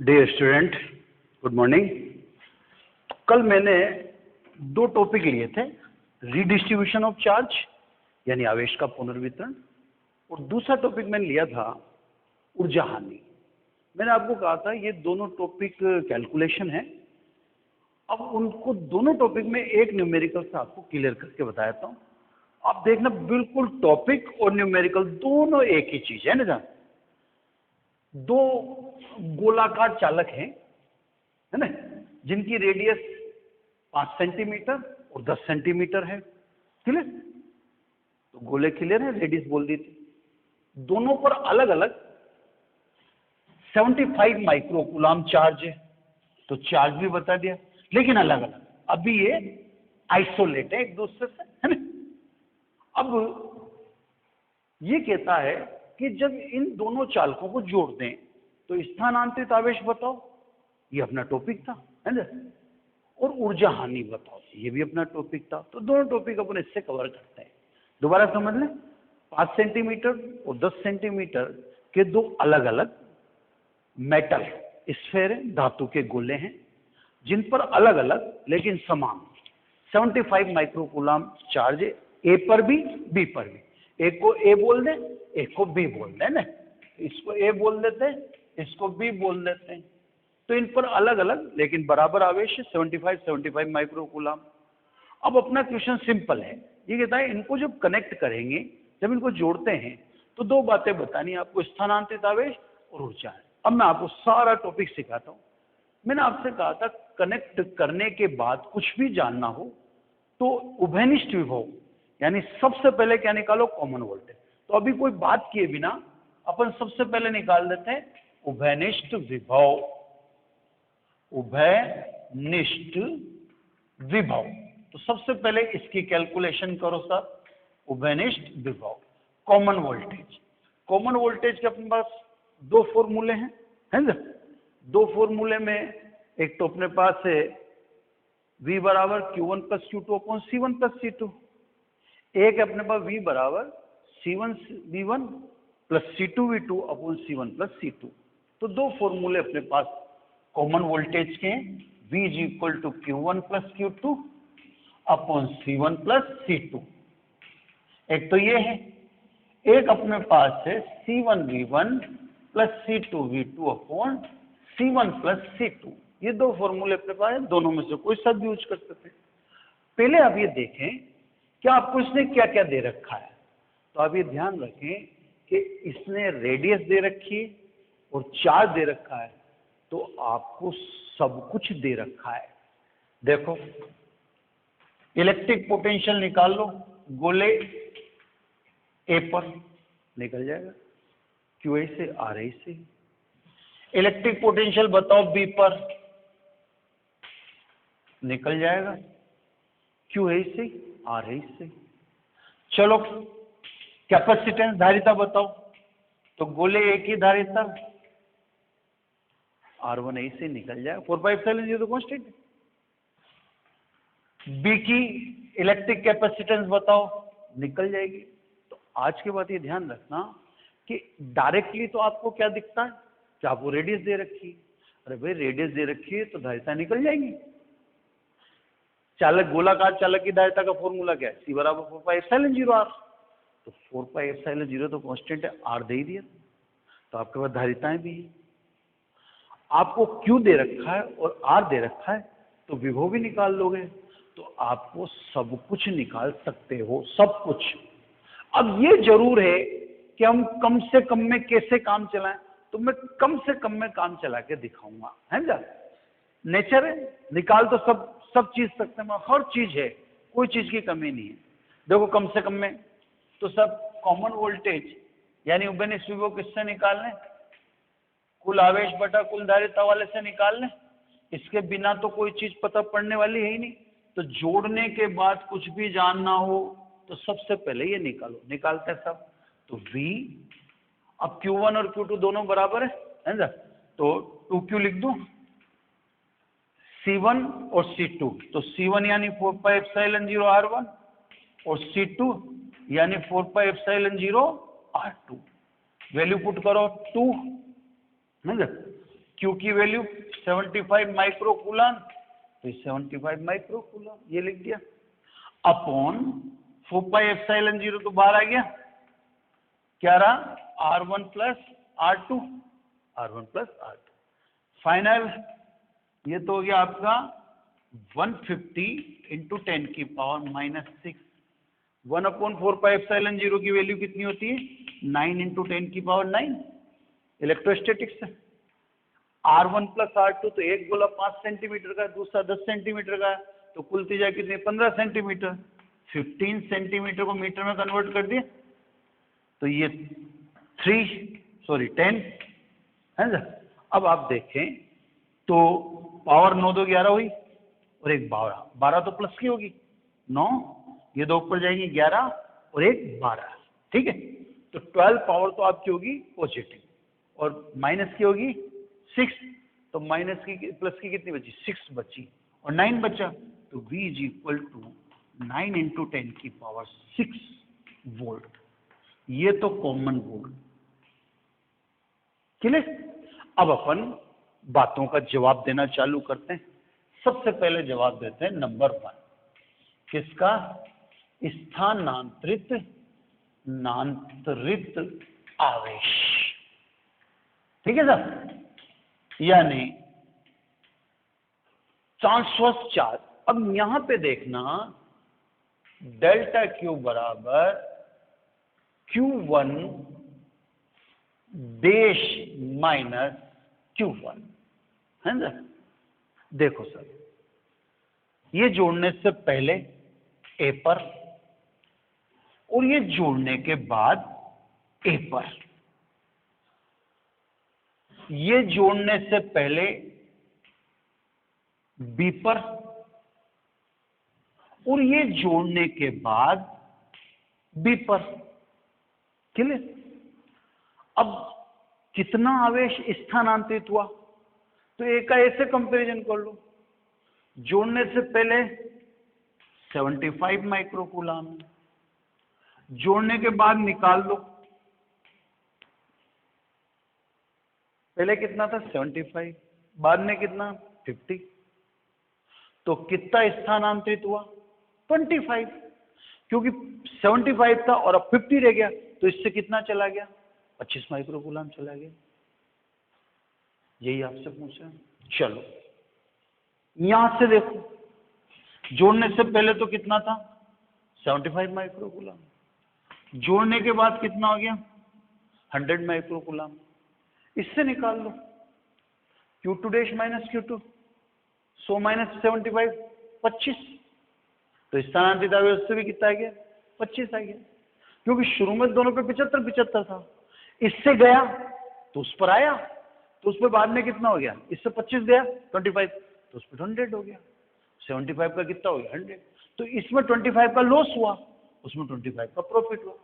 Dear student, good morning. कल मैंने दो टॉपिक लिए थे, रीडिस्ट्रीब्यूशन ऑफ चार्ज यानी आवेश का पुनर्वितरण, और दूसरा टॉपिक मैंने लिया था ऊर्जा हानि। मैंने आपको कहा था ये दोनों टॉपिक कैलकुलेशन है। अब उनको दोनों टॉपिक में एक न्यूमेरिकल से आपको क्लियर करके बताता हूँ। आप देखना, बिल्कुल टॉपिक और न्यूमेरिकल दोनों एक ही चीज है ना। दो गोलाकार चालक हैं, है ना, जिनकी रेडियस 5 सेंटीमीटर और 10 सेंटीमीटर है। क्लियर? तो गोले क्लियर है, रेडियस बोल दी थी। दोनों पर अलग अलग 75 माइक्रोकूलम चार्ज है, तो चार्ज भी बता दिया, लेकिन अलग अलग। अभी ये आइसोलेट है एक दूसरे से, है ना। अब ये कहता है कि जब इन दोनों चालकों को जोड़ दें तो स्थानांतरित आवेश बताओ, ये अपना टॉपिक था, है ना। और ऊर्जा हानि बताओ, ये भी अपना टॉपिक था। तो दोनों टॉपिक अपन इससे कवर करते हैं। दोबारा समझ लें, 5 सेंटीमीटर और 10 सेंटीमीटर के दो अलग अलग मेटल स्फेयर हैं, धातु के गोले हैं, जिन पर अलग अलग लेकिन समान 75 माइक्रोकूलम चार्ज है, ए पर भी बी पर भी। एक को ए बोल दें, एक को बी बोल दें ना। इसको ए बोल देते हैं, इसको बी बोल देते हैं। तो इन पर अलग अलग लेकिन बराबर आवेश है, 75 माइक्रोकूलम। अब अपना क्वेश्चन सिंपल है, ये कहता है इनको जब कनेक्ट करेंगे, जब इनको जोड़ते हैं तो दो बातें बतानी आपको, स्थानांतरित आवेश और ऊर्जा है। अब मैं आपको सारा टॉपिक सिखाता हूं। मैंने आपसे कहा था कनेक्ट करने के बाद कुछ भी जानना हो तो उभयनिष्ठ विभव यानी सबसे पहले क्या निकालो, कॉमन वोल्टेज। तो अभी कोई बात किए बिना अपन सबसे पहले निकाल देते हैं उभयनिष्ठ विभव। उभयनिष्ठ विभव, तो सबसे पहले इसकी कैलकुलेशन करो सर। उभयनिष्ठ विभव, कॉमन वोल्टेज। कॉमन वोल्टेज के अपने पास दो फॉर्मूले हैं, है ना। दो फॉर्मूले में एक तो अपने पास है V बराबर Q1 plus Q2 upon C1 plus C2। एक अपने पास V बराबर C1 V1 plus C2 V2 upon C1 plus C2। तो दो फॉर्मूले अपने पास कॉमन वोल्टेज के, V is equal to Q1 plus Q2 upon C1 plus C2। एक तो ये है, एक अपने पास है C1 V1 plus C2 V2 upon C1 plus C2। ये दो फॉर्मूले अपने पास है, दोनों में से कोई सा भी यूज कर सकते हैं। पहले आप ये देखें कि आपको इसने क्या क्या दे रखा है। तो आप ये ध्यान रखें कि इसने रेडियस दे रखी है और चार्ज दे रखा है, तो आपको सब कुछ दे रखा है। देखो, इलेक्ट्रिक पोटेंशियल निकाल लो, गोले ए पर निकल जाएगा, QA से RA से। इलेक्ट्रिक पोटेंशियल बताओ बी पर, निकल जाएगा QA से RA से। चलो, कैपेसिटेंस धारिता बताओ, तो गोले एक ही धारिता R1A से निकल जाएगा, 4πε0 तो कांस्टेंट है। बी की इलेक्ट्रिक कैपेसिटेंस बताओ, निकल जाएगी। तो आज के बाद ये ध्यान रखना कि डायरेक्टली तो आपको क्या दिखता है कि आपको रेडियस दे रखी है। अरे भाई, रेडियस दे रखी है तो धारिता निकल जाएगी। चालक, गोलाकार चालक की धारिता का फॉर्मूला क्या है, C बराबर 4πε0R। तो 4πε0 तो कांस्टेंट है, R दे ही दिया, तो आपके पास धारिताएं भी है। आपको Q दे रखा है और R दे रखा है, तो विभव भी निकाल लोगे, तो आपको सब कुछ निकाल सकते हो, सब कुछ। अब ये जरूर है कि हम कम से कम में कैसे काम चलाएं, तो मैं कम से कम में काम चला के दिखाऊंगा, है ना। नेचर है, निकाल तो सब चीज सकते हैं, हर चीज है, कोई चीज की कमी नहीं है। देखो, कम से कम में तो सब कॉमन वोल्टेज यानी उभयनिष्ठ विभव किससे निकाल लें, कुल आवेश बटा कुल धारिता वाले से निकाल लें। इसके बिना तो कोई चीज पता पड़ने वाली है ही नहीं। तो जोड़ने के बाद कुछ भी जानना हो तो सबसे पहले ये निकालो, निकालते हैं सब। तो V, अब Q1 और Q2 दोनों बराबर है ना, तो 2Q लिख दूं, C1 और C2। तो C1 यानी 4πε0 R1 और C2 यानी 4πε0 R2। वैल्यू पुट करो 2, है ना। Q की वैल्यू 75 माइक्रो कूलम, तो 75 माइक्रो कूलम ये लिख दिया, अपॉन 4πε0 तो बाहर आ गया, क्या रहा, R1 plus R2, R1 plus R2 final, ये तो हो गया आपका 150 इंटू 10 की पावर -6, 1/4πε0 की वैल्यू कितनी होती है, 9 इंटू 10 की पावर 9, इलेक्ट्रोस्टैटिक्स से। R1 प्लस R2 तो एक गोला 5 सेंटीमीटर का, दूसरा 10 सेंटीमीटर का, तो कुल त्रिज्या कितनी, 15 सेंटीमीटर, 15 सेंटीमीटर को मीटर में कन्वर्ट कर दिया, तो ये 10 है ना। अब आप देखें तो पावर 9 2 11 हुई, और एक 12, 12 तो प्लस की होगी 9, ये दो ऊपर जाएंगी 11 और एक 12, ठीक है। तो 12 पावर तो आपकी होगी पॉजिटिव, और माइनस की होगी 6, तो माइनस की प्लस की कितनी बची, 6 बची, और 9 बचा, तो V is equal to 9 into 10 की पावर 6 वोल्ट, ये तो कॉमन वोल्ट। क्लियर। अब अपन बातों का जवाब देना चालू करते हैं। सबसे पहले जवाब देते हैं नंबर 1, किसका, स्थानांतरित नांतरित आवेश, ठीक है सर, यानी ट्रांसवर्स चार्ज। अब यहां पे देखना, डेल्टा Q बराबर Q1 डैश माइनस Q1, है ना। देखो सर, ये जोड़ने से पहले A पर, और ये जोड़ने के बाद A पर, ये जोड़ने से पहले B पर, और ये जोड़ने के बाद B पर। क्लियर। अब कितना आवेश स्थानांतरित हुआ, तो एक का ऐसे कंपैरिजन कर लो, जोड़ने से पहले 75 माइक्रो कूलम, जोड़ने के बाद निकाल लो, पहले कितना था 75, बाद में कितना 50, तो कितना स्थानांतरित हुआ 25, क्योंकि 75 था और अब 50 रह गया, तो इससे कितना चला गया 25 माइक्रो कूलम चला गया। यही आपसे पूछा। चलो यहां से देखो, जोड़ने से पहले तो कितना था 75 माइक्रो कूलम, जोड़ने के बाद कितना हो गया 100 माइक्रो कूलम, इससे निकाल लो Q2 dash minus Q2, 100 minus 75 25, तो स्थानांतरित आवेश से भी कितना आ गया 25 आ गया, क्योंकि शुरू में दोनों पे 75 था, इससे गया तो उस पर आया, तो उस पर बाद में कितना हो गया, इससे 25 गया 25, तो उस पर 100 हो गया, 75 का कितना हो गया 100, तो इसमें 25 का लॉस हुआ, उसमें 25 का प्रॉफिट हुआ।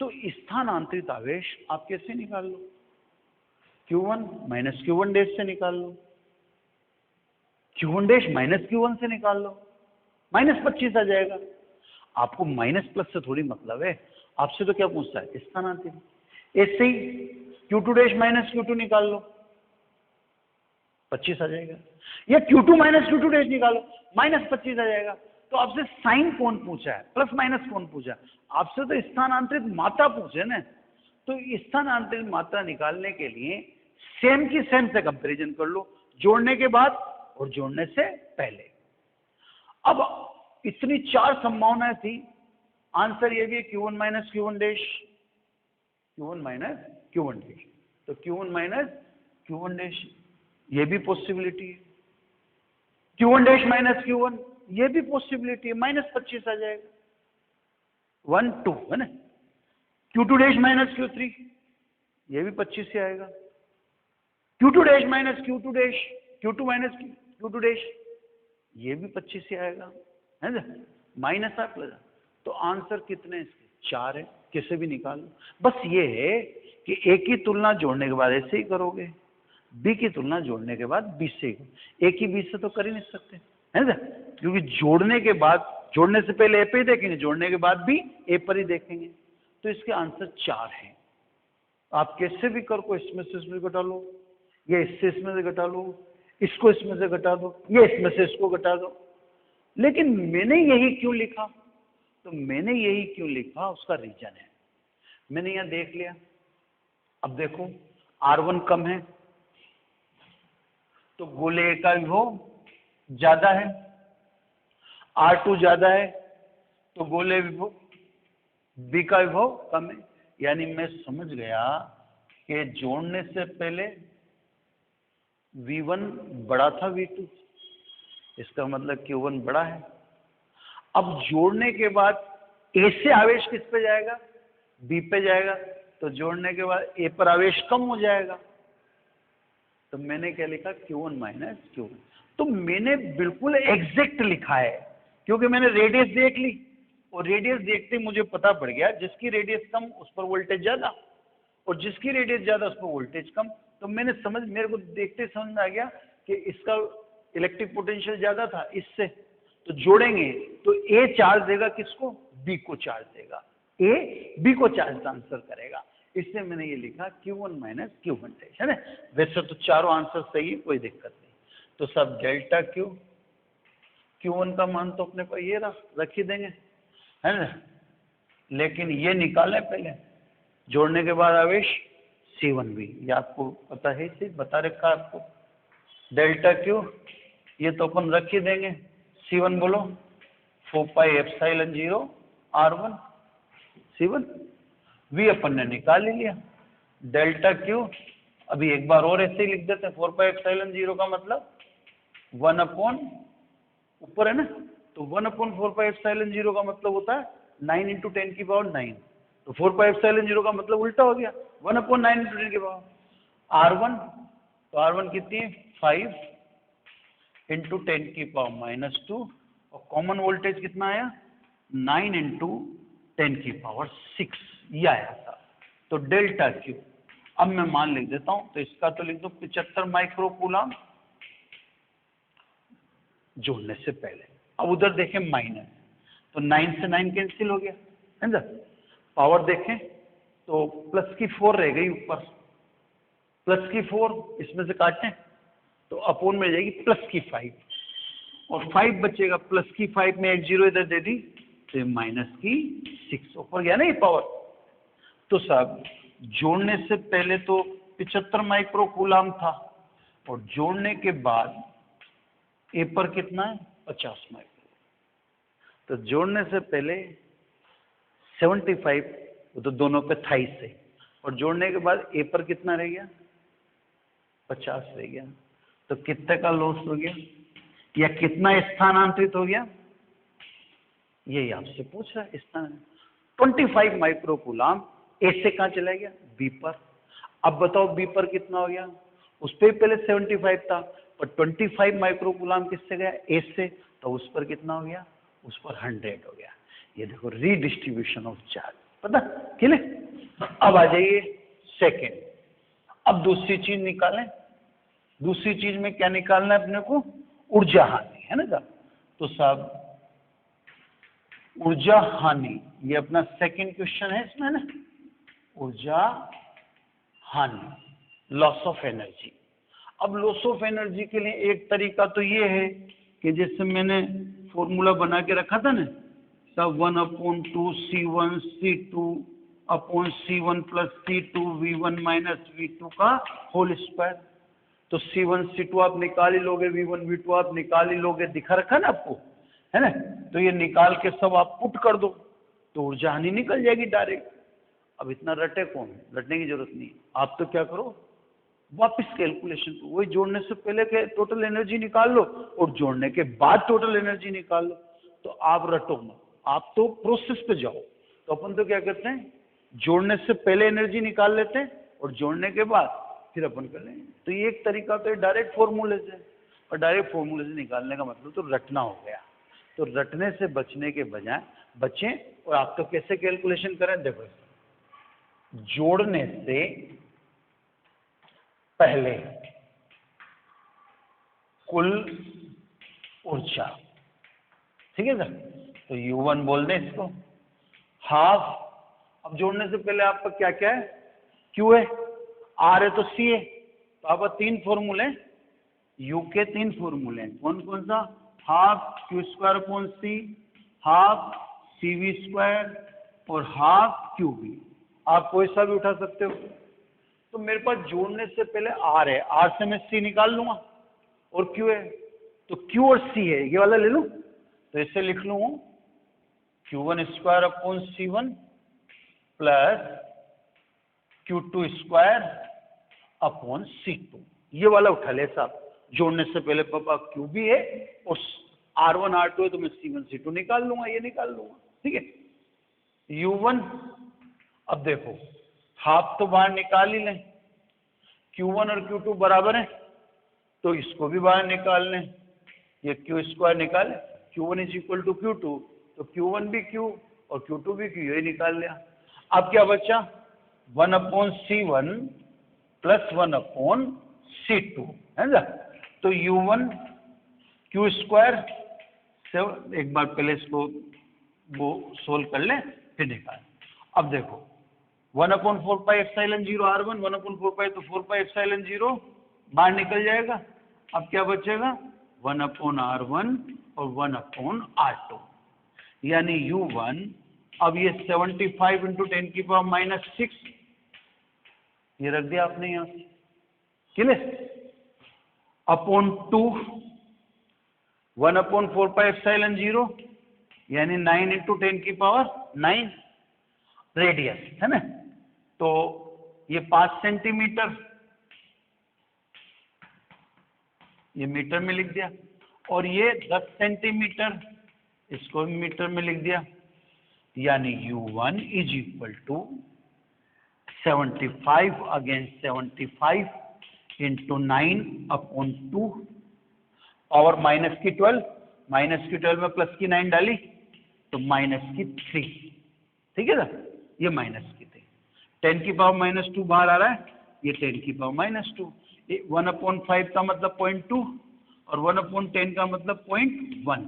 तो स्थानांतरित आवेश आप कैसे निकाल लो, Q1 माइनस Q1 डैश से निकाल लो, Q1 डैश माइनस Q1 से निकाल लो, माइनस 25 आ जाएगा। आपको माइनस प्लस से थोड़ी मतलब है, आपसे तो क्या पूछता है स्थानांतरित। ऐसे ही Q2 डैश माइनस Q2 निकाल लो, 25 आ जाएगा, या Q2 माइनस Q2 डैश निकालो, माइनस 25 आ जाएगा। तो आपसे साइन कौन पूछा है, प्लस माइनस कौन पूछा है, आपसे तो स्थानांतरित मात्रा पूछे ना। तो स्थानांतरित मात्रा निकालने के लिए सेम की सेम से कंपैरिजन कर लो, जोड़ने के बाद और जोड़ने से पहले। अब इतनी 4 संभावनाएं थी, आंसर ये भी है Q1 minus Q1 dash, Q1 minus Q1 dash, तो Q1 माइनस Q1 डैश ये भी पॉसिबिलिटी है, Q1 डैश माइनस Q1 ये भी पॉसिबिलिटी है, माइनस 25 आ जाएगा, 1 2 है ना। Q2 डैश माइनस Q3 ये भी 25 से आएगा, Q2 dash minus Q2 dash, Q2 minus Q2 dash ये भी 25 से आएगा, है ना, माइनस आ प्लस। तो आंसर कितने इसके 4 है, किसे भी निकाल लो। बस ये है कि ए की तुलना जोड़ने के बाद ऐसे ही करोगे, बी की तुलना जोड़ने के बाद बी से, एक ही बी से तो कर ही नहीं सकते, है ना, क्योंकि जोड़ने के बाद, जोड़ने से पहले ए पे ही देखेंगे, जोड़ने के बाद भी ए पर ही देखेंगे। तो इसके आंसर 4 है। आप कैसे भी कर को इसमें से इसमें घटा लो, ये इससे इसमें से घटा लो, इसको इसमें से घटा दो, ये इसमें से इसको घटा दो। लेकिन मैंने यही क्यों लिखा? तो मैंने यही क्यों लिखा उसका रीजन है, मैंने यहां देख लिया। अब देखो R1 कम है तो गोले A का विभव ज्यादा है, R2 ज्यादा है तो गोले विभव B का विभव कम है। यानी मैं समझ गया कि जोड़ने से पहले V1 बड़ा था V2, इसका मतलब Q1 बड़ा है। अब जोड़ने के बाद A से आवेश किस पे जाएगा? B पे जाएगा, तो जोड़ने के बाद A पर आवेश कम हो जाएगा। तो मैंने क्या लिखा? Q1 minus Q1। तो मैंने बिल्कुल एग्जैक्ट लिखा है क्योंकि मैंने रेडियस देख ली और रेडियस देखते ही मुझे पता पड़ गया जिसकी रेडियस कम उस पर वोल्टेज ज्यादा और जिसकी रेडियस ज्यादा उस पर वोल्टेज कम। तो मेरे को देखते समझ में आ गया कि इसका इलेक्ट्रिक पोटेंशियल ज्यादा था इससे, तो जोड़ेंगे तो A चार्ज देगा किसको? B को चार्ज देगा, A B को चार्ज ट्रांसफर करेगा। इससे मैंने ये लिखा Q1 माइनस Q1 है ना। वैसे तो चारों आंसर सही है, कोई दिक्कत नहीं। तो सब डेल्टा Q, Q1 का मान तो अपने को ये रख ही देंगे, है ना। लेकिन ये निकालें पहले, जोड़ने के बाद आवेश C1 भी, ये आपको पता है, इसे बता रखा आपको। डेल्टा Q ये तो अपन रख ही देंगे, C1 बोलो 4 pi epsilon 0 R1 C1, V अपन ने निकाल ही लिया। डेल्टा Q अभी एक बार और ऐसे ही लिख देते हैं, 4 पाई एप्सिलॉन 0 का मतलब 1 अपॉन, ऊपर है ना, तो 1 अपॉन 4 पाई एप्सिलॉन 0 का मतलब होता है 9 इंटू 10 की पावर 9। तो 4 पाई एप्सिलॉन 0 का मतलब उल्टा हो गया, 1 अपॉन 9 इंटू 10 की पावर। R1, तो R1 कितनी है? 5 इंटू 10 की पावर -2, और कॉमन वोल्टेज कितना आया? 9 इंटू 10 की पावर 6, ये आया था। तो डेल्टा Q, अब मैं मान लिख देता हूं, तो इसका तो लिख दो 75 माइक्रो कूलम जोड़ने से पहले। अब उधर देखें माइनस, तो 9 से 9 कैंसिल हो गया, है ना। पावर देखें तो प्लस की 4 रह गई ऊपर, प्लस की 4 इसमें से काटें तो अपोन में जाएगी प्लस की 5, और 5 बचेगा, प्लस की 5 में एक जीरो इधर दे दी तो माइनस की 6 ऊपर गया ना ये पावर। तो साहब जोड़ने से पहले तो 75 माइक्रो कूलम था और जोड़ने के बाद ए पर कितना है? 50 माइक्रो। तो जोड़ने से पहले 75, वो तो दोनों पे था ही से, और जोड़ने के बाद ए पर कितना रह गया? 50 रह गया। तो कितने का लॉस हो गया या कितना स्थानांतरित हो गया? यही आपसे पूछ रहा है। स्थान 25 माइक्रो कूलम ए से कहाँ चला गया? बी पर। अब बताओ बी पर कितना हो गया? उस पर पहले 75 था, और 25 माइक्रो कूलम किससे गया? ए से, तो उस पर कितना हो गया? उस पर 100 हो गया। ये देखो रीडिस्ट्रीब्यूशन ऑफ चार्ज, पता क्लियर। अब आ जाइए सेकेंड, अब दूसरी चीज निकालें। दूसरी चीज में क्या निकालना है अपने को? ऊर्जा हानि, है ना साहब। तो साहब ऊर्जा हानि, ये अपना सेकेंड क्वेश्चन है इसमें ना, ऊर्जा हानि, लॉस ऑफ एनर्जी। अब लॉस ऑफ एनर्जी के लिए एक तरीका तो ये है कि जैसे मैंने फॉर्मूला बना के रखा था ना, सब 1/2 C1 C2 upon C1 plus C2 V1 minus V2 का होल स्क्वायर। तो C1 C2 आप निकाल ही लोगे, V1 V2 आप निकाल ही लोगे, दिखा रखा ना आपको, है ना। तो ये निकाल के सब आप पुट कर दो तो ऊर्जा हानि निकल जाएगी डायरेक्ट। अब इतना रटे कौन? रटने की जरूरत नहीं, आप तो क्या करो, वापस कैलकुलेशन को, वही जोड़ने से पहले के टोटल एनर्जी निकाल लो और जोड़ने के बाद टोटल एनर्जी निकाल लो। तो आप रटो मत, आप तो प्रोसेस पे जाओ। तो अपन तो क्या करते हैं, जोड़ने से पहले एनर्जी निकाल लेते हैं और जोड़ने के बाद फिर अपन कर लेंगे। तो ये एक तरीका तो डायरेक्ट फॉर्मूले से, और डायरेक्ट फॉर्मूले से निकालने का मतलब तो रटना हो गया। तो रटने से बचने के बजाय बचें, और आप तो कैसे कैलकुलेशन करें, देखो जोड़ने से पहले कुल ऊर्जा, ठीक है सर। तो U1 बोल दें इसको, हाफ। अब जोड़ने से पहले आपका क्या क्या है? Q है, R है तो C है, पापा 3 फॉर्मूले, यू के 3 फॉर्मूले हैं। कौन कौन सा? Half Q square upon C, half C V square और हाफ क्यू वी। आप कोई सा भी उठा सकते हो। तो मेरे पास जोड़ने से पहले आर है, आर से मैं सी निकाल लूंगा और क्यू है, तो क्यू और सी है, ये वाला ले लूं। तो इसे लिख लूं Q1 square upon C1 plus Q2 square upon C2। ये वाला उठा ले साहब। जोड़ने से पहले पापा Q भी है और R1 R2 है, तो मैं C1 C2 निकाल लूंगा, ये निकाल लूंगा। ठीक है। U1, अब देखो हाफ तो बाहर निकाल ही लें, Q1 और Q2 बराबर है तो इसको भी बाहर निकाल लें। ये Q स्क्वायर निकाले, Q1 is equal to Q2, तो Q1 भी Q और Q2 भी Q, ये निकाल लिया। अब क्या बचा? 1 upon C1 plus 1 upon C2, है ना। तो U1 Q स्क्वायर से एक बार पहले इसको वो सोल्व कर लें फिर निकाल। अब देखो 1 upon 4 pi epsilon 0 R1, 1 upon 4 पाई, तो 4 पाई एप्सिलॉन 0 बाहर निकल जाएगा। अब क्या बचेगा? 1 अपॉन R1 और 1 अपॉन R2, यानी U1, अब ये 75 इंटू 10 की पावर माइनस 6, ये रख दिया आपने यहाँ से, clear, upon 2, 1 upon 4 pi epsilon 0 यानी 9 इंटू 10 की पावर 9 रेडियस, है ना। तो ये 5 सेंटीमीटर, ये मीटर में लिख दिया, और ये 10 सेंटीमीटर, इसको भी मीटर में लिख दिया, यानी U1 is equal to 75 against 75 into 9 upon 2, power minus की 12, माइनस की 12 में प्लस की 9 डाली तो माइनस की 3, ठीक है ना। ये माइनस की 3, 10 की पावर माइनस 2 बाहर आ रहा है, ये 10 की पावर माइनस 2, 1 अपॉन 5 का मतलब 0.2 और 1 अपॉन 10 का मतलब 0.1,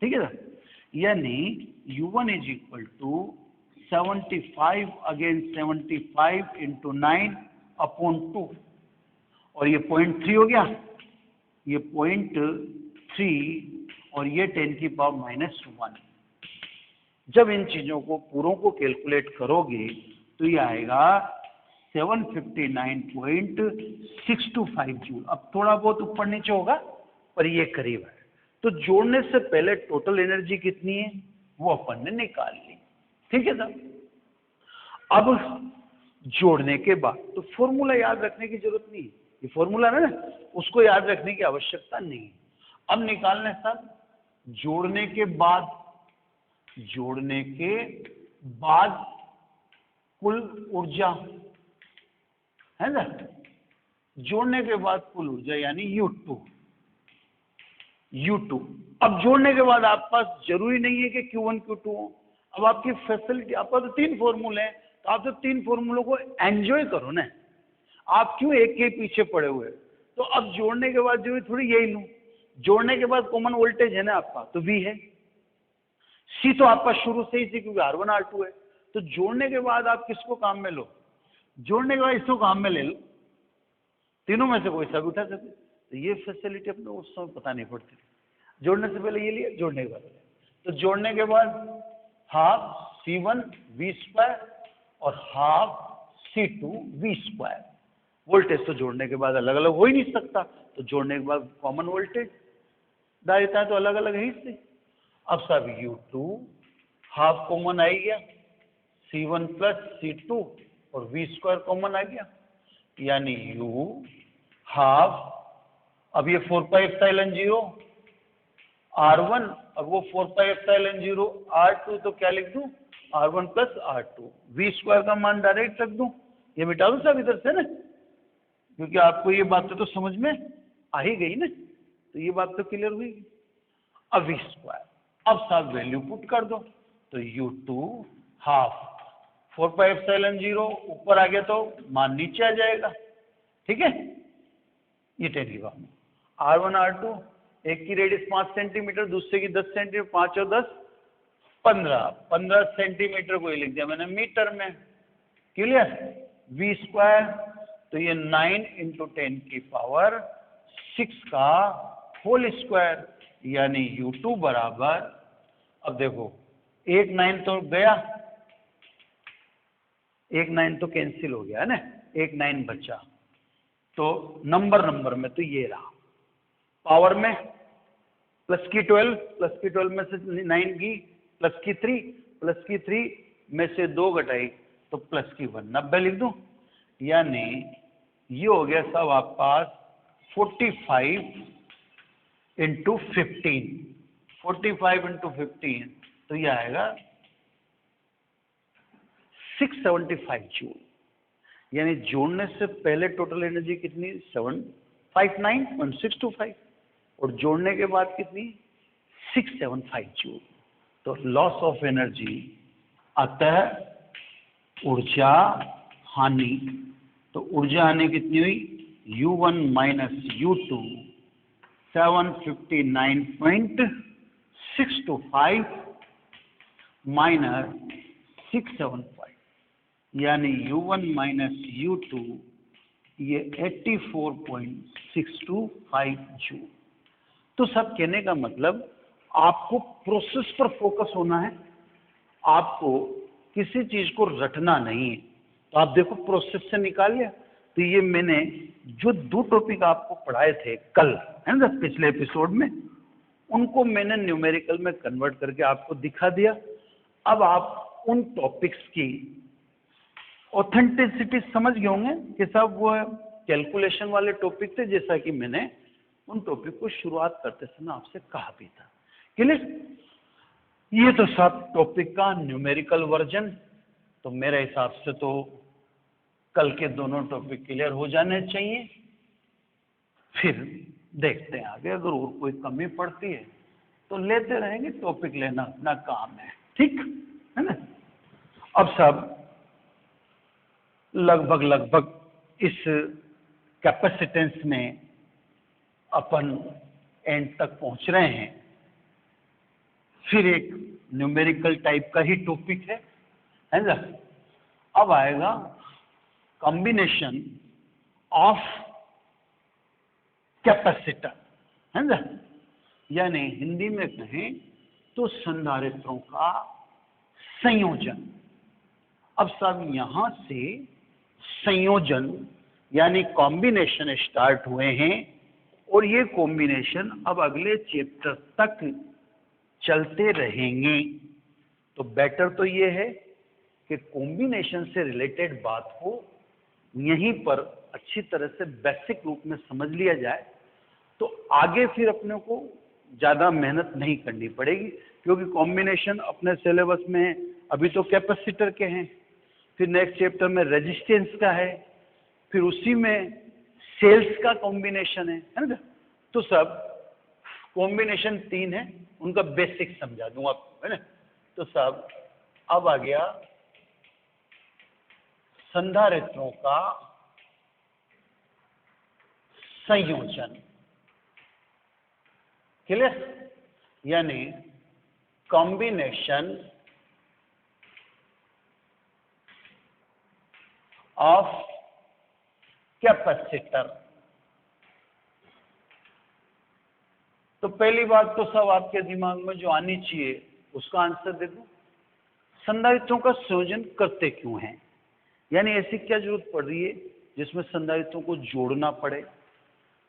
ठीक है ना। यानी U1 is equal to 75 against 75 into 9 upon 2, और ये 0.3 हो गया, ये 0.3 और ये 10 की पावर माइनस 1। जब इन चीजों को पूरों को कैलकुलेट करोगे तो ये आएगा 759.625 जूल। अब थोड़ा बहुत ऊपर नीचे होगा पर ये करीब है। तो जोड़ने से पहले टोटल एनर्जी कितनी है वो अपन ने निकाल ली, ठीक है ना। अब जोड़ने के बाद तो फॉर्मूला याद रखने की जरूरत नहीं है, ये फॉर्मूला है ना, उसको याद रखने की आवश्यकता नहीं है। अब निकालने साथ जोड़ने के बाद कुल ऊर्जा, है ना, जोड़ने के बाद कुल ऊर्जा यानी U2। अब जोड़ने के बाद आपके पास जरूरी नहीं है कि Q1 Q2 हो। अब आपकी फैसिलिटी, आपका तो 3 फॉर्मूले हैं, तो आप तो 3 फॉर्मूलों को एंजॉय करो ना। आप क्यों एक के पीछे पड़े हुए? तो अब जोड़ने के बाद जो थोड़ी यही लूं, जोड़ने के बाद कॉमन वोल्टेज है ना आपका, तो V है। C तो आपका शुरू से ही थी क्योंकि R1 R2 है। तो जोड़ने के बाद आप किसको काम में लो? जोड़ने के बाद इसको काम में ले लो, तीनों में से कोई सा भी उठा सकते। तो ये फैसिलिटी अपने उस समय पता नहीं पड़ती थी। जोड़ने से पहले ये लिया, जोड़ने के बाद, तो जोड़ने के बाद हाफ C1 V स्क्वायर और half C2 V square. Voltage तो जोड़ने के बाद अलग अलग हो ही नहीं सकता, तो जोड़ने के बाद कॉमन वोल्टेज डालता है तो अलग अलग है ही से। अब सब U2 हाफ कॉमन आ गया, C1 प्लस C2 और V स्क्वायर कॉमन आ गया, यानी U हाफ, अब ये 4 पाई एप्सिलॉन 0 R1 और वो 4 पाई एप्सिलॉन 0 R2, तो क्या लिख दूं? R1 plus R2। V square का मान डायरेक्ट रख दूं, ये मिटा दूं सब इधर से ना, क्योंकि आपको ये बात तो समझ में आ ही गई ना, तो ये बात तो क्लियर हुई। अब V स्क्वायर, अब सब वैल्यू पुट कर दो, तो U2 हाफ 4 पाई एप्सिलॉन 0 ऊपर आ गया तो मान नीचे आ जाएगा, ठीक है। ये 10 की बात। R1 R2, एक की रेडियस 5 सेंटीमीटर, दूसरे की 10 सेंटीमीटर, 5 और 10 15 सेंटीमीटर को ही लिख दिया मैंने मीटर में, क्लियर। V स्क्वायर तो ये 9 × 10⁶ का होल स्क्वायर, यानी U2 बराबर, अब देखो 1 9 तो गया, 1 9 तो कैंसिल हो गया है ना, 1 9 बचा, तो नंबर में तो ये रहा, पावर में प्लस की 12 में से 9 की, प्लस की 3 में से 2 घटाई तो प्लस की 1, 90 लिख दूं, यानी ये हो गया सब आपके पास 45 × 15, 45 × 15, तो ये आएगा 675 जूल, यानी जोड़ने से पहले टोटल एनर्जी कितनी, 759.625, और जोड़ने के बाद कितनी, 675 जूल। तो लॉस ऑफ एनर्जी, अतः ऊर्जा हानि, तो ऊर्जा हानि कितनी हुई, U1 - U2 759.625 माइनस 675, यानी U1 - U2 ये 84.625 जूल। तो सब कहने का मतलब आपको प्रोसेस पर फोकस होना है, आपको किसी चीज को रटना नहीं है। तो आप देखो प्रोसेस से निकाल लिया, तो ये मैंने जो 2 टॉपिक आपको पढ़ाए थे कल, है ना, पिछले एपिसोड में, उनको मैंने न्यूमेरिकल में कन्वर्ट करके आपको दिखा दिया। अब आप उन टॉपिक्स की ऑथेंटिसिटी समझ गए होंगे कि सब वो कैलकुलेशन वाले टॉपिक थे, जैसा कि मैंने उन टॉपिक को शुरुआत करते समय आपसे कहा भी था। क्लियर? ये तो सब टॉपिक का न्यूमेरिकल वर्जन, तो मेरे हिसाब से तो कल के दोनों टॉपिक क्लियर हो जाने चाहिए। फिर देखते हैं आगे, अगर और कोई कमी पड़ती है तो लेते रहेंगे, टॉपिक लेना अपना काम है, ठीक है ना। अब सब लगभग इस कैपेसिटेंस में अपन एंड तक पहुंच रहे हैं। फिर एक न्यूमेरिकल टाइप का ही टॉपिक है ना। अब आएगा कॉम्बिनेशन ऑफ कैपेसिटर, है ना, यानी हिंदी में कहें तो संधारित्रों का संयोजन। अब सब यहां से संयोजन यानी कॉम्बिनेशन स्टार्ट हुए हैं, और ये कॉम्बिनेशन अब अगले चैप्टर तक चलते रहेंगे। तो बेटर तो ये है कि कॉम्बिनेशन से रिलेटेड बात को यहीं पर अच्छी तरह से बेसिक रूप में समझ लिया जाए, तो आगे फिर अपने को ज़्यादा मेहनत नहीं करनी पड़ेगी, क्योंकि कॉम्बिनेशन अपने सिलेबस में अभी तो कैपेसिटर के हैं, फिर नेक्स्ट चैप्टर में रेजिस्टेंस का है, फिर उसी में सेल्स का कॉम्बिनेशन है ना। तो सब कॉम्बिनेशन 3 है, उनका बेसिक समझा दूंगा आपको, है ना। तो सब अब आ गया संधारित्रों का संयोजन, क्लियर, यानी कॉम्बिनेशन ऑफ कैपेसिटर। तो पहली बात तो सब आपके दिमाग में जो आनी चाहिए उसका आंसर दे दूं, संधारित्रों का संयोजन करते क्यों हैं, यानी ऐसी क्या जरूरत पड़ रही है जिसमें संधारित्रों को जोड़ना पड़े।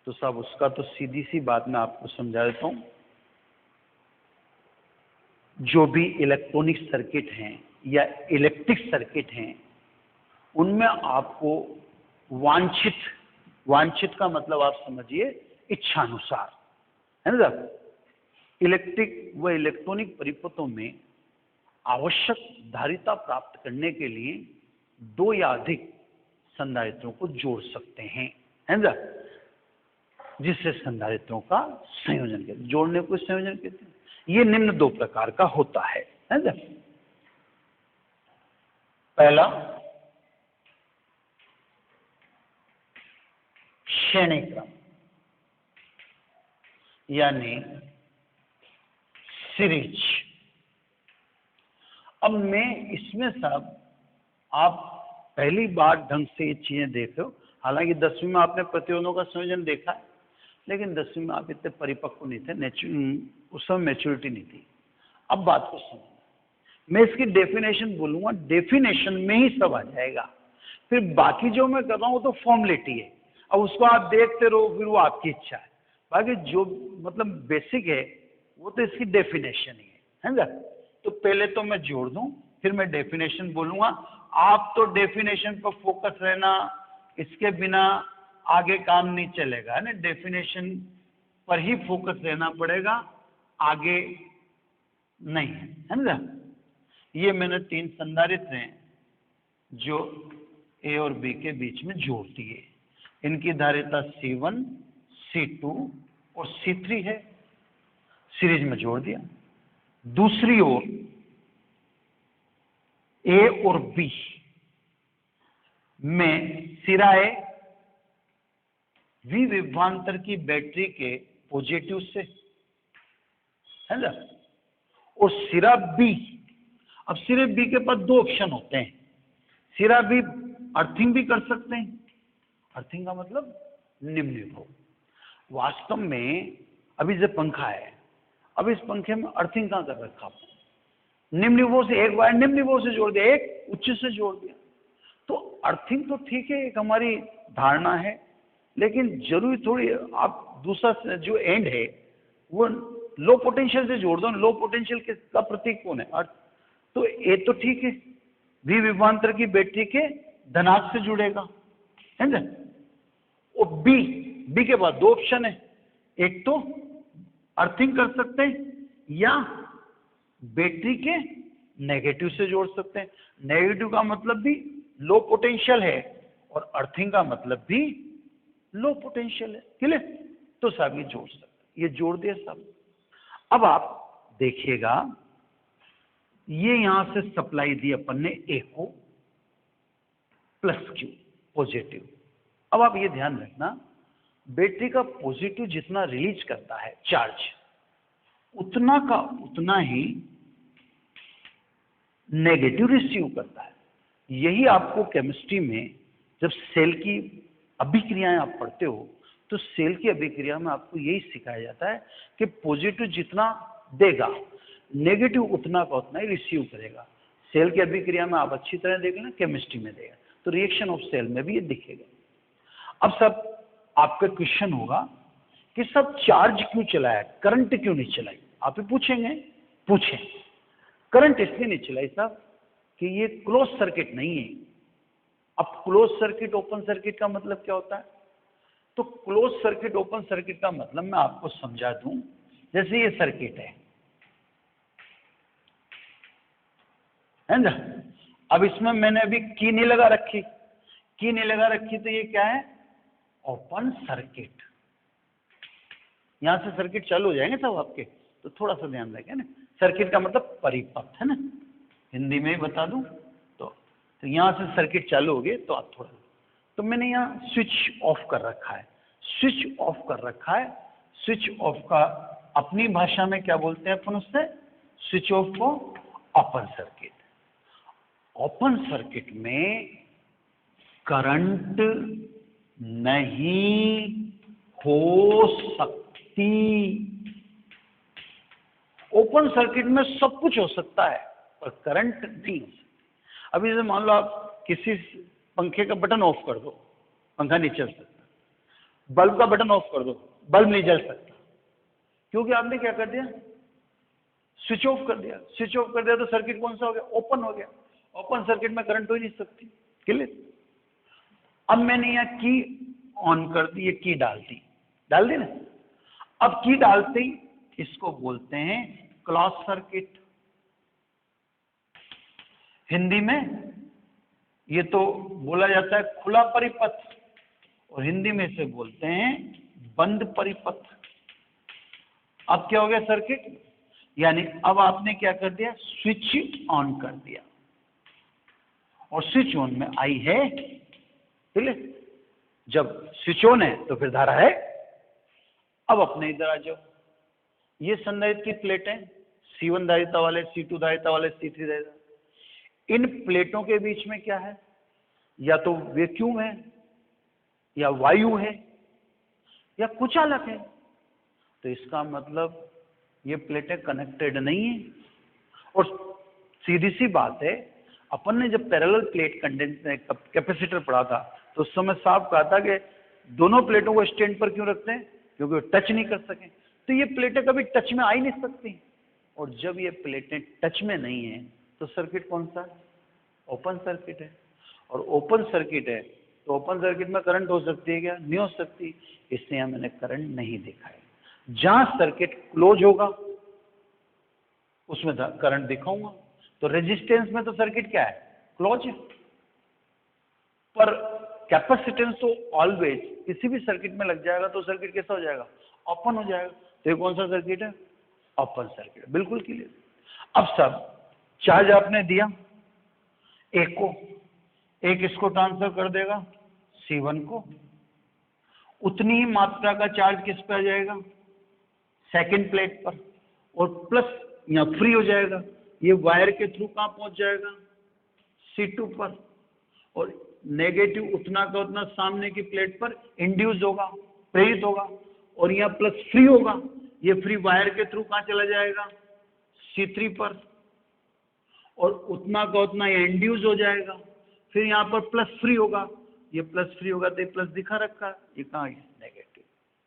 तो सब उसका तो सीधी सी बात मैं आपको समझा देता हूं। जो भी इलेक्ट्रॉनिक सर्किट हैं या इलेक्ट्रिक सर्किट हैं, उनमें आपको वांछित का मतलब आप समझिए इच्छानुसार, है ना। इलेक्ट्रिक व इलेक्ट्रॉनिक परिपथों में आवश्यक धारिता प्राप्त करने के लिए 2 या अधिक संधारित्रों को जोड़ सकते हैं, है ना, जिससे संधारित्रों का संयोजन कहते हैं। जोड़ने को संयोजन कहते हैं। ये निम्न 2 प्रकार का होता है ना। पहला श्रेणी क्रम यानी सीरीज। अब मैं इसमें सब आप पहली बार ढंग से ये चीजें देख रहे हो, हालांकि 10वीं में आपने प्रतिरोधों का संयोजन देखा है, लेकिन 10वीं में आप इतने परिपक्व नहीं थे, उस समय मैच्योरिटी नहीं थी। अब बात को समझना, मैं इसकी डेफिनेशन बोलूंगा, डेफिनेशन में ही सब आ जाएगा, फिर बाकी जो मैं कर रहा हूँ तो फॉर्मेलिटी है, अब उसको आप देखते रहो, फिर वो आपकी इच्छा है। बाकी जो मतलब बेसिक है वो तो इसकी डेफिनेशन ही है ना। तो पहले तो मैं जोड़ दूं, फिर मैं डेफिनेशन बोलूंगा। आप तो डेफिनेशन पर फोकस रहना, इसके बिना आगे काम नहीं चलेगा, है ना। डेफिनेशन पर ही फोकस रहना पड़ेगा, आगे नहीं, है ना। ये मैंने 3 संधारित्र हैं जो ए और बी के बीच में जोड़ दिए। इनकी धारिता C1, C2 और C3 है, सीरीज में जोड़ दिया। दूसरी ओर ए और बी में सिराए विभवांतर की बैटरी के पॉजिटिव से, है ना, और सिरा बी, अब सिरे बी के पास 2 ऑप्शन होते हैं। सिरा बी अर्थिंग भी कर सकते हैं, अर्थिंग का मतलब निम्न विभव। वास्तव में अभी जो पंखा है, अब इस पंखे में अर्थिंग कहां कर रखा, निम्न विभव से एक वायर निम्न विभव से जोड़ दिया, एक उच्च से जोड़ दिया। तो अर्थिंग तो ठीक है, एक हमारी धारणा है, लेकिन जरूरी थोड़ी आप दूसरा जो एंड है वो लो पोटेंशियल से जोड़ दो। लो पोटेंशियल का प्रतीक कौन है, अर्थ। तो ए तो ठीक है, वी विभवांतर की बैटरी के धनात्मक से जुड़ेगा, है ना। और बी के बाद 2 ऑप्शन है, एक तो अर्थिंग कर सकते हैं या बैटरी के नेगेटिव से जोड़ सकते हैं। नेगेटिव का मतलब भी लो पोटेंशियल है और अर्थिंग का मतलब भी लो पोटेंशियल है, क्लियर। तो सब ये जोड़ सकते, ये जोड़ दिया सब। अब आप देखिएगा, ये यहां से सप्लाई दी अपन ने ए को प्लस क्यू पॉजिटिव। अब आप ये ध्यान रखना, बैटरी का पॉजिटिव जितना रिलीज करता है चार्ज, उतना का उतना ही नेगेटिव रिसीव करता है। यही आपको केमिस्ट्री में जब सेल की अभिक्रियाएं आप पढ़ते हो, तो सेल की अभिक्रिया में आपको यही सिखाया जाता है कि पॉजिटिव जितना देगा, नेगेटिव उतना का उतना ही रिसीव करेगा। सेल की अभिक्रिया में आप अच्छी तरह देख लेना, केमिस्ट्री में देगा, तो रिएक्शन ऑफ सेल में भी ये दिखेगा। अब सब आपका क्वेश्चन होगा कि सब चार्ज क्यों चलाया, करंट क्यों नहीं चलाई, आप ही पूछेंगे। पूछें, करंट इसलिए नहीं चलाई साहब कि ये क्लोज सर्किट नहीं है। अब क्लोज सर्किट ओपन सर्किट का मतलब क्या होता है, तो क्लोज सर्किट ओपन सर्किट का मतलब मैं आपको समझा दूं। जैसे ये सर्किट है ना, अब इसमें मैंने अभी की नहीं लगा रखी, की नहीं लगा रखी, तो ये क्या है, ओपन सर्किट। यहां से सर्किट चालू हो जाएंगे सब आपके, तो थोड़ा सा ध्यान रखें ना। सर्किट का मतलब परिपथ, है ना, हिंदी में ही बता दूं तो यहां से सर्किट चालू हो गए, तो आप थोड़ा, तो मैंने यहाँ स्विच ऑफ कर रखा है, स्विच ऑफ कर रखा है। स्विच ऑफ का अपनी भाषा में क्या बोलते हैं अपन उससे, स्विच ऑफ को ओपन सर्किट। ओपन सर्किट में करंट नहीं हो सकती। ओपन सर्किट में सब कुछ हो सकता है पर करंट नहीं हो सकता। अभी जैसे मान लो आप किसी पंखे का बटन ऑफ कर दो, पंखा नहीं चल सकता। बल्ब का बटन ऑफ कर दो, बल्ब नहीं जल सकता, क्योंकि आपने क्या कर दिया, स्विच ऑफ कर दिया। स्विच ऑफ कर दिया तो सर्किट कौन सा हो गया, ओपन हो गया। ओपन सर्किट में करंट हो ही नहीं सकती, क्लियर। अब मैंने यहाँ की ऑन कर दी, ये की डाल दी ना। अब की डालते ही इसको बोलते हैं क्लोज सर्किट। हिंदी में ये तो बोला जाता है खुला परिपथ, और हिंदी में इसे बोलते हैं बंद परिपथ। अब क्या हो गया सर्किट, यानी अब आपने क्या कर दिया, स्विच ऑन कर दिया, और स्विच ऑन में आई है, ठीक है। जब स्विच ऑन है तो फिर धारा है। अब अपने इधर आ जाओ, ये संधारित्र की प्लेटें, C1 धारिता वाले, C2 धारिता वाले, C3 धारिता। इन प्लेटों के बीच में क्या है, या तो वैक्यूम है या वायु है या कुछ अलग है, तो इसका मतलब ये प्लेटें कनेक्टेड नहीं है। और सीधी सी बात है, अपन ने जब पैरेलल प्लेट कैपेसिटर पढ़ा था तो उस समय साफ कहा था कि दोनों प्लेटों को स्टैंड पर क्यों रखते हैं, क्योंकि वो टच नहीं कर सके। तो ये प्लेटें कभी टच में आ ही नहीं सकती, और जब ये प्लेटें टच में नहीं है तो सर्किट कौन सा है, ओपन सर्किट है। और ओपन सर्किट है तो ओपन सर्किट में करंट हो सकती है क्या, नहीं हो सकती, इसलिए मैंने करंट नहीं देखा है। जहां सर्किट क्लोज होगा उसमें करंट दिखाऊंगा। तो रेजिस्टेंस में तो सर्किट क्या है, क्लोज है, पर कैपेसिटेंस तो ऑलवेज किसी भी सर्किट में लग जाएगा तो सर्किट कैसा हो जाएगा, ओपन हो जाएगा। तो ये कौन सा सर्किट है, ओपन सर्किट, बिल्कुल क्लियर। अब सब चार्ज आपने दिया एक को, एक इसको ट्रांसफर कर देगा C1 को, उतनी ही मात्रा का चार्ज किस पे आ जाएगा, सेकंड प्लेट पर, और प्लस यहाँ फ्री हो जाएगा, ये वायर के थ्रू कहां पहुंच जाएगा, C2 पर, और नेगेटिव उतना का उतना सामने की प्लेट पर इंड्यूस होगा, प्रेरित होगा, और यहाँ प्लस फ्री होगा, ये फ्री वायर के थ्रू कहां चला जाएगा, C3 पर, और उतना का उतना ये इंड्यूस हो जाएगा, फिर यहाँ पर प्लस फ्री होगा, ये प्लस फ्री होगा तो ये प्लस दिखा रखा, ये कहाँ है, नेगेटिव।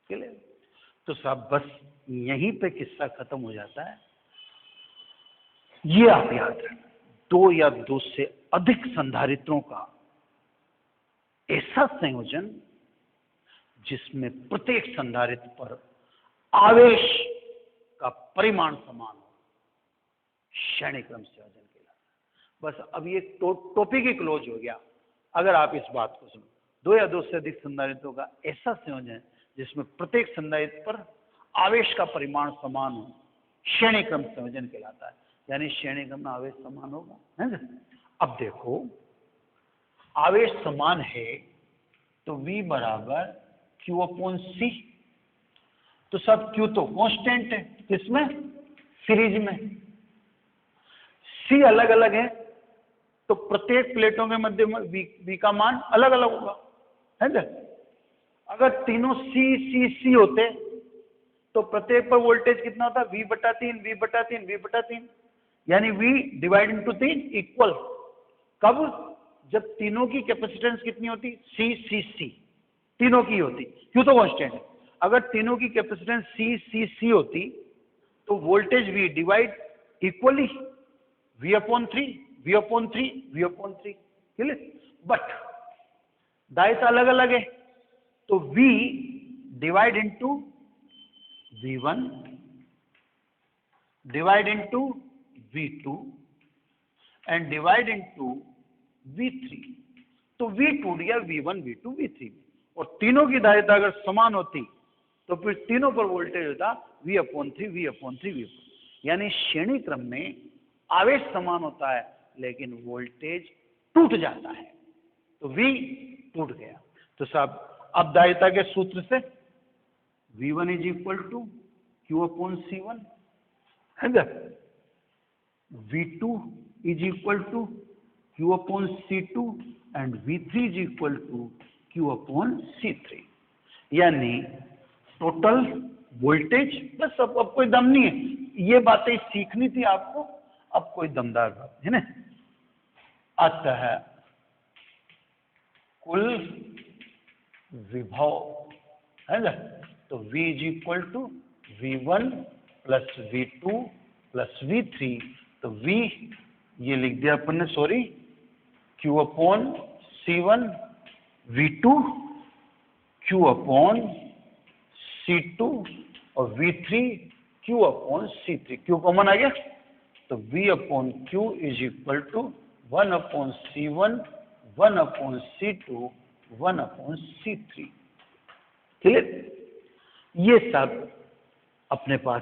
क्लियर। तो साहब बस यहीं पे किस्सा खत्म हो जाता है। ये आप याद रखना, दो या दो से अधिक संधारित्रों का ऐसा संयोजन जिसमें प्रत्येक संधारित्र पर आवेश का परिमाण समान हो, श्रेणी क्रम संयोजन कहलाता है। बस अब ये टॉपिक ही क्लोज हो गया। अगर आप इस बात को सुनो, दो या दो से अधिक संधारित्रों का ऐसा संयोजन जिसमें प्रत्येक संधारित्र पर आवेश का परिमाण समान हो, श्रेणी क्रम संयोजन कहलाता है। यानी श्रेणी क्रम में आवेश समान होगा, है ना। अब देखो, आवेश समान है तो V बराबर Q/C। तो सब Q तो कांस्टेंट है, किसमें, सीरीज में। C अलग अलग है तो प्रत्येक प्लेटों के मध्य में V का मान अलग अलग होगा, है ना। अगर तीनों C होते तो प्रत्येक पर वोल्टेज कितना होता, V/3 V/3 V/3, यानी V डिवाइड इंटू 3 इक्वल। कब, जब तीनों की कैपेसिटेंस कितनी होती, C तीनों की होती, क्यों तो कांस्टेंट है। अगर तीनों की कैपेसिटेंस C होती तो voltage V divide equally V/3 clear. But दायित्व अलग अलग है तो V divide into V1 divide into V2 and divide into V3। तो V टूट गया V1 V2 V3 में, और तीनों की दायित्व अगर समान होती तो फिर तीनों पर वोल्टेज होता V/3 यानी श्रेणी क्रम में आवेश समान होता है लेकिन वोल्टेज टूट जाता है, तो V टूट गया। तो साहब अब दायित्व के सूत्र से V1 = Q/C1 है ना, V2 = Q/C2 and V3 = Q/C3। यानी टोटल वोल्टेज। बस अब कोई दम नहीं है, ये बातें सीखनी थी आपको, अब कोई दमदार बात है ना। अतः कुल विभव है ना, तो V = V1 + V2 + V3। तो V ये लिख दिया अपन ने, सॉरी, Q/C1, V2 Q/C2 और V3 Q/C3। Q कॉमन आ गया तो V/Q = 1/C1 1/C2 1/C3। Clear. ये सब अपने पास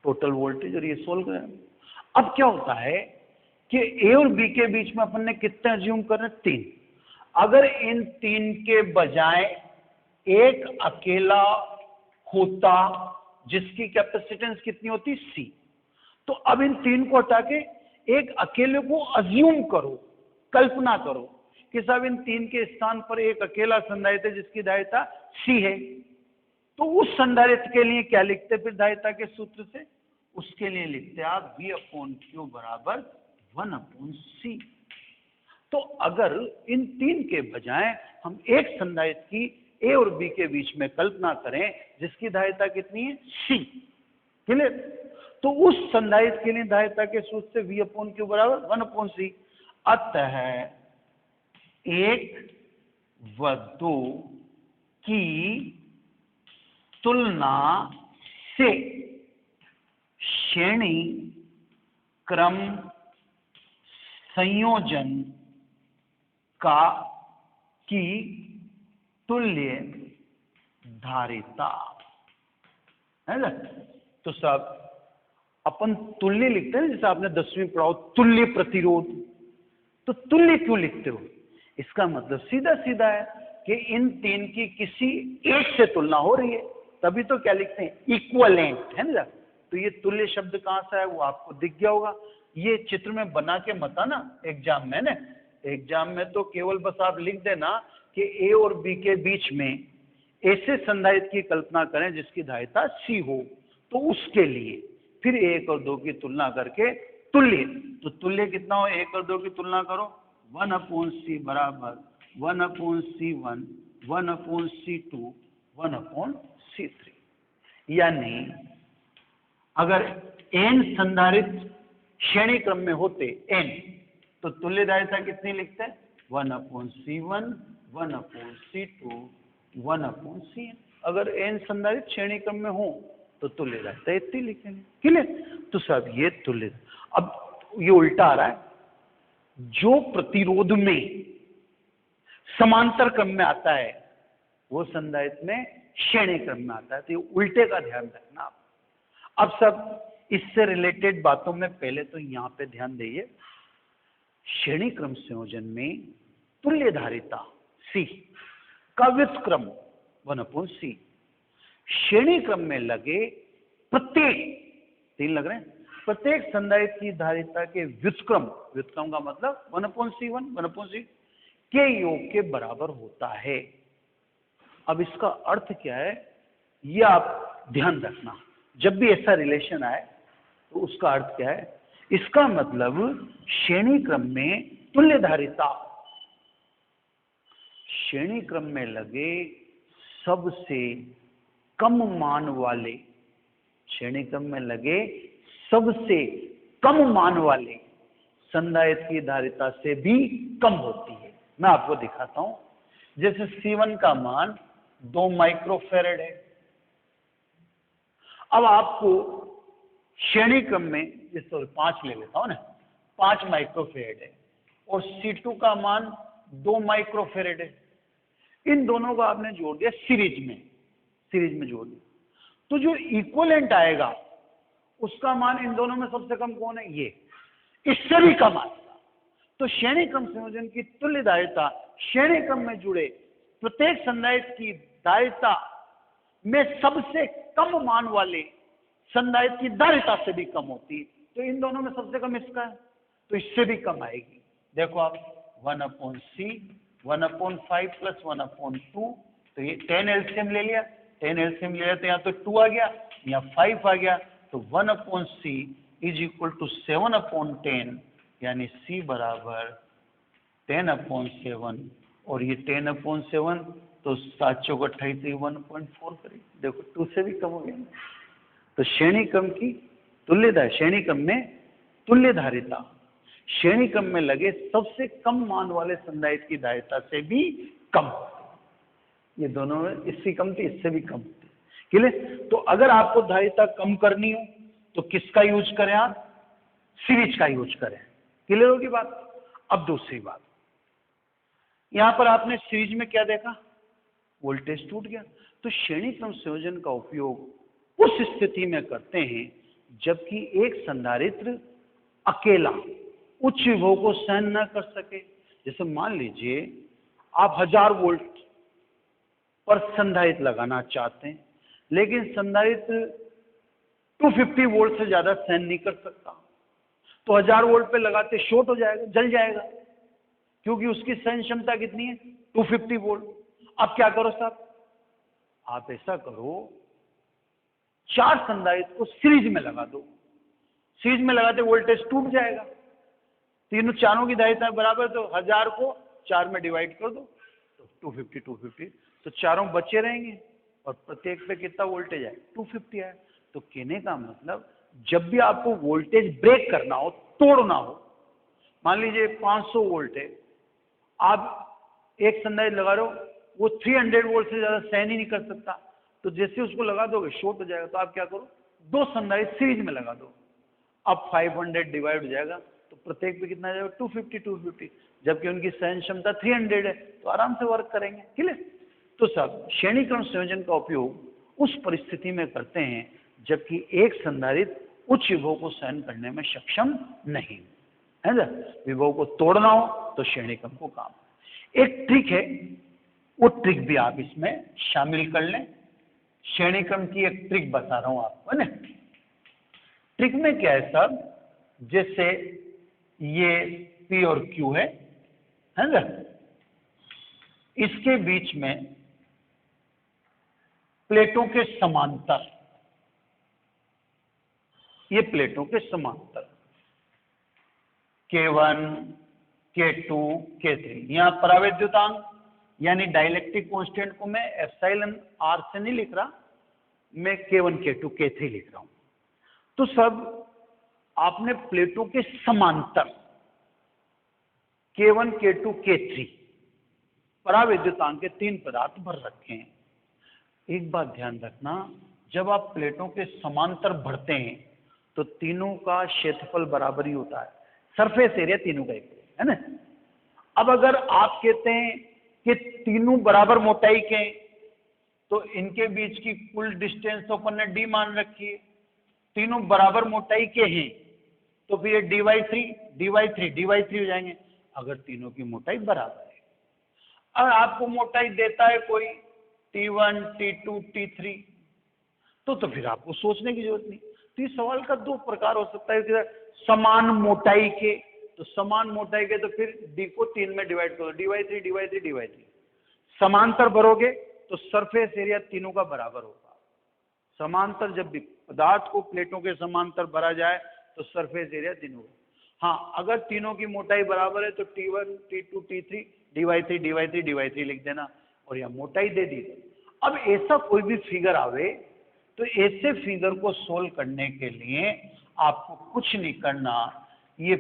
टोटल वोल्टेज, और ये सोल्व करें। अब क्या होता है कि A और B के बीच में अपन ने कितने अज्यूम कर रहे हैं, 3। अगर इन 3 के बजाय एक अकेला होता जिसकी कैपेसिटेंस कितनी होती, C, तो अब इन 3 को हटा के एक अकेले को अज्यूम करो, कल्पना करो कि साहब इन 3 के स्थान पर एक अकेला संधारित्र है जिसकी धारिता C है, तो उस संधारित्र के लिए क्या लिखते फिर धारिता के सूत्र से? उसके लिए लिखते आप V/Q बराबर 1/C। तो अगर इन 3 के बजाय हम एक संधारित्र की A और B के बीच में कल्पना करें जिसकी धारिता कितनी है? C। क्लियर? तो उस संधारित्र के लिए धारिता के सूत्र से V/Q बराबर 1/C। अतः 1 व 2 की तुलना से श्रेणी क्रम संयोजन का की तुल्य धारिता है ना। तो साहब अपन तुल्य लिखते हैं, जैसे आपने 10वीं पढ़ा हो तुल्य प्रतिरोध, तो तुल्य क्यों लिखते हो? इसका मतलब सीधा सीधा है कि इन 3 की किसी एक से तुलना हो रही है, तभी तो क्या लिखते हैं? इक्वलेंट, है ना। तो ये तुल्य शब्द कहां से है वो आपको दिख गया होगा। ये चित्र में बना के मत आना एग्जाम में, ना एग्जाम में तो केवल बस आप लिख देना कि A और B के बीच में ऐसे संधारित्र की कल्पना करें जिसकी धारिता C हो, तो उसके लिए फिर 1 और 2 की तुलना करके तुल्य, तो तुल्य कितना हो? 1 और 2 की तुलना करो, 1/C बराबर 1/C1, 1/C2, 1/C3। यानी अगर n संधारित्र श्रेणी क्रम में होते n, तो तुल्य धारिता कितनी लिखते हैं? 1/C1, 1/C2, 1/Cn। अगर n संधारित्र श्रेणी क्रम में हो तो तुल्य धारिता इतनी लिखेंगे। क्लियर? तो साहब ये तुल्य, अब ये उल्टा आ रहा है, जो प्रतिरोध में समांतर क्रम में आता है वो संधारित्र में श्रेणी क्रम में आता है, तो ये उल्टे का ध्यान रखना आप। अब सब इससे रिलेटेड बातों में पहले तो यहां पे ध्यान दीजिए, श्रेणी क्रम संयोजन में तुल्य धारिता C का व्युत्क्रम 1/C, श्रेणी क्रम में लगे प्रत्येक 3 लग रहे हैं, प्रत्येक संधारित्र की धारिता के व्युत्क्रम, व्युत्क्रम का मतलब 1/C1, 1/C के योग के बराबर होता है। अब इसका अर्थ क्या है ये आप ध्यान रखना, जब भी ऐसा रिलेशन आए तो उसका अर्थ क्या है? इसका मतलब श्रेणी क्रम में तुल्य धारिता श्रेणी क्रम में लगे सबसे कम मान वाले, श्रेणी क्रम में लगे सबसे कम मान वाले संधारित्र की धारिता से भी कम होती है। मैं आपको दिखाता हूं, जैसे C1 का मान 2 माइक्रोफेरेड है। अब आपको श्रेणी क्रम में, जैसे 5 ले लेता हूं ना, 5 माइक्रोफेरेड है और C2 का मान 2 माइक्रोफेरेड है। इन दोनों को आपने जोड़ दिया सीरीज में जोड़ दिया, तो जो इक्विवेलेंट आएगा उसका मान इन दोनों में सबसे कम कौन है? ये, इससे भी कम आएगा। तो श्रेणी क्रम संयोजन की तुल्य धारिता श्रेणी क्रम में जुड़े प्रत्येक संधारित्र की धारिता में सबसे कम मान वाले संधारित्र की धारिता से भी कम होती है। तो इन दोनों में सबसे कम इसका है, तो इससे भी कम आएगी। देखो आप 1/C, 1/5 + 1/2, तो ये 10 एलसीएम ले लिया, 10 एलसीएम ले लिया तो यहाँ तो 2 आ गया, यहाँ 5 आ गया, तो 1/C = 7/10, यानी C बराबर 10/7, और ये 10/7 तो 7 × 28 1.4 करेगी। देखो 2 से भी कम हो गया। तो श्रेणी क्रम की तुल्य, श्रेणी क्रम में तुल्य धारिता श्रेणी क्रम में लगे सबसे कम मान वाले संधारित्र की धारिता से भी कम, ये दोनों में इससे कम थी, इससे भी कम थी। क्लियर? तो अगर आपको धारिता कम करनी हो तो किसका यूज करें आप? सीरीज का यूज करें। क्लियर होगी बात? अब दूसरी बात, यहां पर आपने सीरीज में क्या देखा? वोल्टेज टूट गया। तो श्रेणी क्रम संयोजन का उपयोग उस स्थिति में करते हैं जबकि एक संधारित्र अकेला उच्च विभव को सहन न कर सके। जैसे मान लीजिए आप 1000 वोल्ट पर संधारित्र लगाना चाहते हैं, लेकिन संधारित्र 250 वोल्ट से ज्यादा सहन नहीं कर सकता, तो 1000 वोल्ट पे लगाते शॉर्ट हो जाएगा, जल जाएगा। क्योंकि उसकी सहन क्षमता कितनी है 250 वोल्ट। अब क्या करो साहब, आप ऐसा करो, 4 संधारित्र को सीरीज में लगा दो। सीरीज में लगाते वोल्टेज टूट जाएगा, तीनों चारों की धारिता बराबर, तो 1000 को 4 में डिवाइड कर दो तो 250 तो चारों बचे रहेंगे और प्रत्येक पे कितना वोल्टेज है 250 है। तो कहने का मतलब जब भी आपको वोल्टेज ब्रेक करना हो, तोड़ना हो, मान लीजिए 500 वोल्ट है, आप एक संधारित्र लगा रहे हो, वो 300 वोल्ट से ज्यादा सहन ही नहीं कर सकता, तो जैसे उसको लगा दोगे शॉर्ट हो जाएगा। तो आप क्या करो, 2 संधारित्र सीरीज में लगा दो, अब 500 डिवाइड हो जाएगा, तो प्रत्येक पे कितना जाएगा 250, जबकि उनकी सहन क्षमता 300 है, तो आराम से वर्क करेंगे। ठीक है। तो सब श्रेणी क्रम संयोजन का उपयोग उस परिस्थिति में करते हैं जबकि एक संधारित्र उच्च विभव को सहन करने में सक्षम नहीं है ना। विभव को तोड़ना हो तो श्रेणी क्रम को काम। एक ट्रिक है, वो ट्रिक भी आप इसमें शामिल कर लें। श्रेणी क्रम की एक ट्रिक बता रहा हूं आपको, है ना। ट्रिक में क्या है साहब, जैसे ये P और Q है ना, इसके बीच में प्लेटों के समांतर, ये प्लेटों के समांतर K1, K2, K3, यहां परावैद्युतांक यानी डाइलेक्ट्रिक कांस्टेंट को मैं एप्सिलॉन r से नहीं लिख रहा, मैं K1, K2, K3 लिख रहा हूं। तो सब आपने प्लेटों के समांतर K1, K2, K3 परावैद्युतांक के 3 पदार्थ भर रखे हैं। एक बात ध्यान रखना, जब आप प्लेटों के समांतर भरते हैं तो तीनों का क्षेत्रफल बराबर ही होता है, सरफेस एरिया तीनों का एक है ना। अब अगर आप कहते हैं कि तीनों बराबर मोटाई के हैं, तो इनके बीच की कुल डिस्टेंस तो अपन ने d मान रखी है, तीनों बराबर मोटाई के हैं, तो फिर ये dy3 हो जाएंगे अगर तीनों की मोटाई बराबर है। अगर आपको मोटाई देता है कोई T1, T2, T3, तो फिर आपको सोचने की जरूरत नहीं। तो इस सवाल का 2 प्रकार हो सकता है कि समान मोटाई के, तो समान मोटाई के तो फिर d को 3 में डिवाइड करो, dy3 समांतर भरोगे तो सरफेस एरिया तीनों का बराबर होगा। समांतर जब भी पदार्थ को प्लेटों के समांतर भरा जाए तो सरफेस एरिया तीनों का। हाँ, अगर तीनों की मोटाई बराबर है तो T1, T2, T3 dy3 लिख देना और यह मोटाई दे दी। अब ऐसा कोई भी फिगर आवे तो ऐसे फिगर को सोल्व करने के लिए आपको कुछ नहीं करना, ये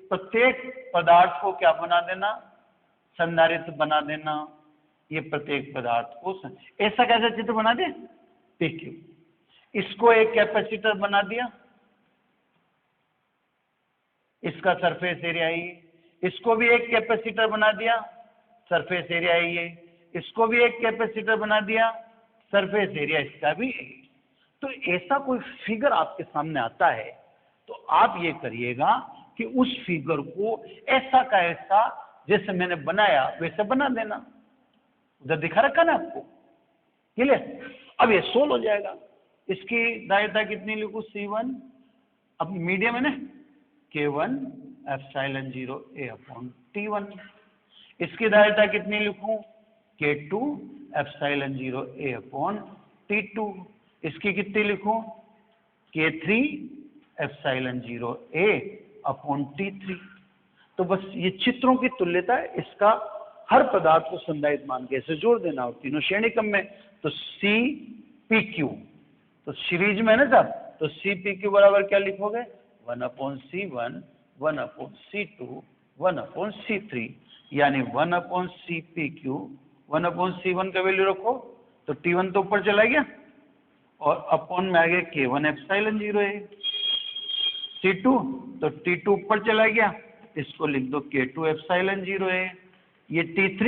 प्रत्येक पदार्थ को क्या बना देना, संधारित्र बना देना। ये प्रत्येक पदार्थ को ऐसा कैसा चित्र बना दे, PQ, इसको एक कैपेसिटर बना दिया, इसका सरफेस एरिया ही, इसको भी एक कैपेसिटर बना दिया, सरफेस एरिया ही, इसको भी एक कैपेसिटर बना दिया, सरफेस एरिया इसका भी है। तो ऐसा कोई फिगर आपके सामने आता है तो आप ये करिएगा कि उस फिगर को ऐसा का ऐसा जैसे मैंने बनाया वैसे बना देना। उधर दिखा रखा ना आपको, क्लियर। अब ये सोल्व हो जाएगा। इसकी धारिता कितनी लिखूं, C1, अब मीडियम है ना, K1 epsilon 0 A upon T1। इसकी धारिता कितनी लिखूं, K2 epsilon 0 A upon T2। इसकी कितनी लिखूं, K3 epsilon 0 A upon T3। तो बस ये चित्रों की तुल्यता है, इसका हर पदार्थ को संधारित्र मान के ऐसे जोड़ देना और तीनों श्रेणी क्रम में। तो CPQ तो सीरीज में है ना साहब, तो CPQ बराबर क्या लिखोगे, 1/C1, 1/C2, 1/C3, यानी 1/CPQ, 1/C1 का वैल्यू रखो तो T1 तो ऊपर चला गया और अपॉन में आ गया K1 एप्सिलॉन 0 है। C2 तो T2 ऊपर चला गया, इसको लिख दो K2 एप्सिलॉन 0 है। ये T3,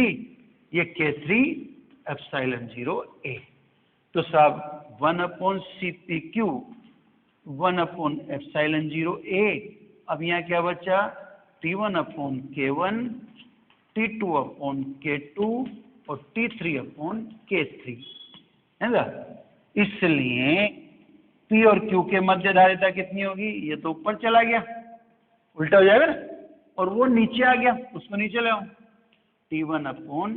ये K3 एप्सिलॉन 0 A। तो साहब 1/CPQ, 1/एप्सिलॉन 0 A। अब यहाँ क्या बचा, T1/K1, T2/K2 और T3/K3, है ना। इसलिए P और Q के मध्य धारिता कितनी होगी, ये तो ऊपर चला गया, उल्टा हो जाएगा ना, और वो नीचे आ गया, उसको नीचे ले आओ। T1 upon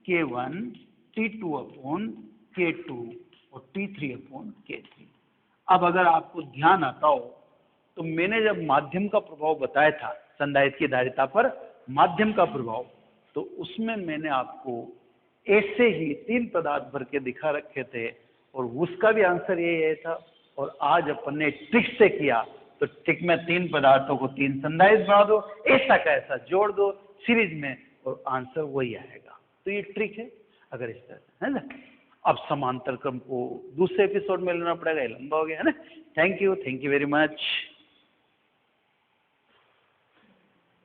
K1, T2 upon K2 और T3 अपॉन K3। अब अगर आपको ध्यान आता हो तो मैंने जब माध्यम का प्रभाव बताया था, संधारित्र की धारिता पर माध्यम का प्रभाव, तो उसमें मैंने आपको ऐसे ही 3 पदार्थ भर के दिखा रखे थे और उसका भी आंसर यही था। और आज अपन ने ट्रिक से किया, तो ट्रिक में 3 पदार्थों को 3 संधारित्र बना दो, ऐसा का ऐसा जोड़ दो सीरीज में और आंसर वही आएगा। तो ये ट्रिक है। अगर इस तरह है ना, अब समांतर क्रम को दूसरे एपिसोड में लेना पड़ेगा, ये लंबा हो गया है ना। Thank you very much.